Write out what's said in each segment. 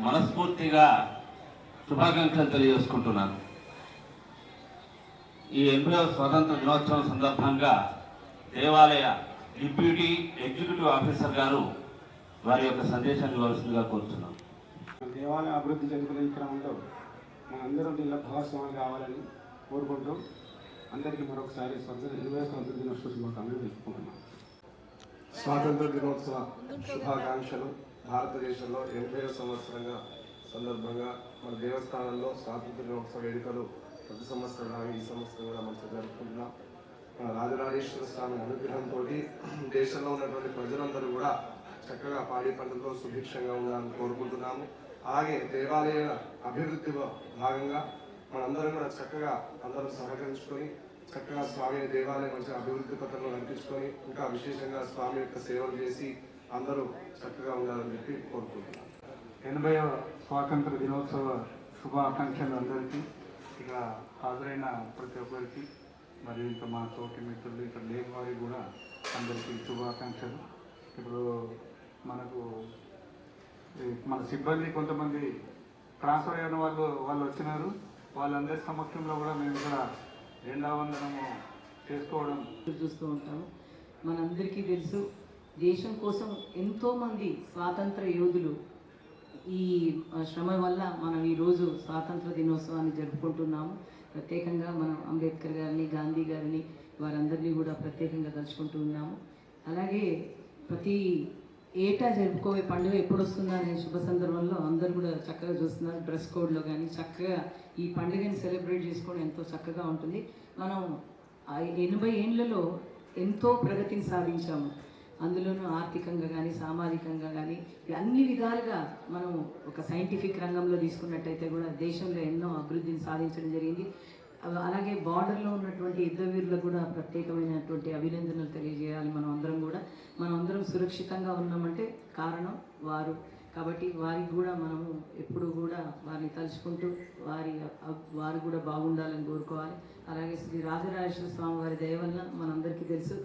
మనస్ఫూర్తిగా శుభాకాంక్షలు తెలియజేసుకుంటున్నాను. ఈ 80వ స్వాతంత్ర దినోత్సవం సందర్భంగా దేవాలయ డిప్యూటీ ఎగ్జిక్యూటివ్ ఆఫీసర్ గారు వారి యొక్క సందేశాన్ని ఇవ్వాల్సిందిగా కోరుతున్నాం. దేవాలయ అభివృద్ధి చెందుకునే క్రమంలో మనందరం దీనిలో భాగస్వాములు కావాలని కోరుకుంటూ అందరికీ మరొకసారి 20వ స్వాతంత్ర దినోత్సవ శుభాకాంక్షలు తెలుపుకుంటున్నాం. స్వాతంత్ర దినోత్సవ శుభాకాంక్షలు. భారతదేశంలో 80వ సంవత్సరంగా సందర్భంగా మన దేవస్థానంలో స్వాతంత్ర దినోత్సవ వేడుకలు ప్రతి సంవత్సరం ఈ సంవత్సరం కూడా మంచిగా జరుపుకుంటున్నాం. మన రాజరాజేశ్వర స్వామి అనుగ్రహంతో దేశంలో ఉన్నటువంటి ప్రజలందరూ కూడా చక్కగా పాడి పంటలతో సుభిక్షంగా ఉండాలని కోరుకుంటున్నాము. అలాగే దేవాలయ అభివృద్ధిలో భాగంగా మనందరం కూడా చక్కగా అందరూ సహకరించుకొని చక్కగా స్వామి దేవాలయం మంచిగా అభివృద్ధి పథకంలో నడిపించుకొని ఇంకా విశేషంగా స్వామి యొక్క సేవలు చేసి అందరూ చక్కగా ఉండాలని చెప్పి కోరుకుంటున్నాను. 80వ స్వాతంత్ర దినోత్సవ శుభాకాంక్షలు అందరికీ, ఇక హాజరైన ప్రతి ఒక్కరికి, మరియు ఇంకా మా తోటి మిత్రులు ఇక్కడ లేని వారికి కూడా అందరికీ శుభాకాంక్షలు. ఇప్పుడు మనకు మన సిబ్బంది కొంతమంది ట్రాన్స్ఫర్ అయిన వాళ్ళు వచ్చినారు. వాళ్ళందరి సమక్షంలో కూడా మేము కూడా 2వ వందనము చేసుకోవడం చూస్తూ ఉంటాము. మనందరికీ తెలుసు, దేశం కోసం ఎంతోమంది స్వాతంత్ర యోధులు ఈ శ్రమ వల్ల మనం ఈరోజు స్వాతంత్ర దినోత్సవాన్ని జరుపుకుంటున్నాము. ప్రత్యేకంగా మనం అంబేద్కర్ గారిని, గాంధీ గారిని, వారందరినీ కూడా ప్రత్యేకంగా తలుచుకుంటూ ఉన్నాము. అలాగే ప్రతి ఏటా జరుపుకోవే పండుగ ఎప్పుడు వస్తుందా అనే శుభ సందర్భంలో అందరూ కూడా చక్కగా చూస్తున్నారు. డ్రెస్ కోడ్లో కానీ చక్కగా ఈ పండుగని సెలబ్రేట్ చేసుకోవడం ఎంతో చక్కగా ఉంటుంది. మనం 80 ఏళ్లలో ఎంతో ప్రగతిని సాధించాము. అందులోనూ ఆర్థికంగా కానీ సామాజికంగా కానీ అన్ని విధాలుగా మనం ఒక సైంటిఫిక్ రంగంలో తీసుకున్నట్టయితే కూడా దేశంలో ఎన్నో అభివృద్ధిని సాధించడం జరిగింది. అలాగే బార్డర్లో ఉన్నటువంటి యుద్ధవీరులకు కూడా ప్రత్యేకమైనటువంటి అభినందనలు తెలియజేయాలి. మనం అందరం సురక్షితంగా ఉన్నామంటే కారణం వారు. కాబట్టి వారికి కూడా మనము ఎప్పుడు కూడా వారిని తలుచుకుంటూ వారు కూడా బాగుండాలని కోరుకోవాలి. అలాగే శ్రీ రాజరాజేశ్వర స్వామి వారి దయ వల్ల మనందరికీ తెలుసు,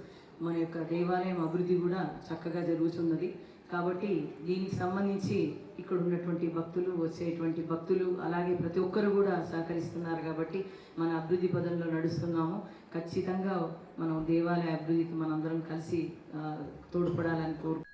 మన యొక్క దేవాలయం అభివృద్ధి కూడా చక్కగా జరుగుతున్నది. కాబట్టి దీనికి సంబంధించి ఇక్కడ ఉన్నటువంటి భక్తులు, వచ్చేటువంటి భక్తులు, అలాగే ప్రతి ఒక్కరు కూడా సహకరిస్తున్నారు. కాబట్టి మన అభివృద్ధి పదంలో నడుస్తున్నాము. ఖచ్చితంగా మనం దేవాలయ అభివృద్ధికి మనందరం కలిసి తోడ్పడాలని కోరుకుంటున్నాము.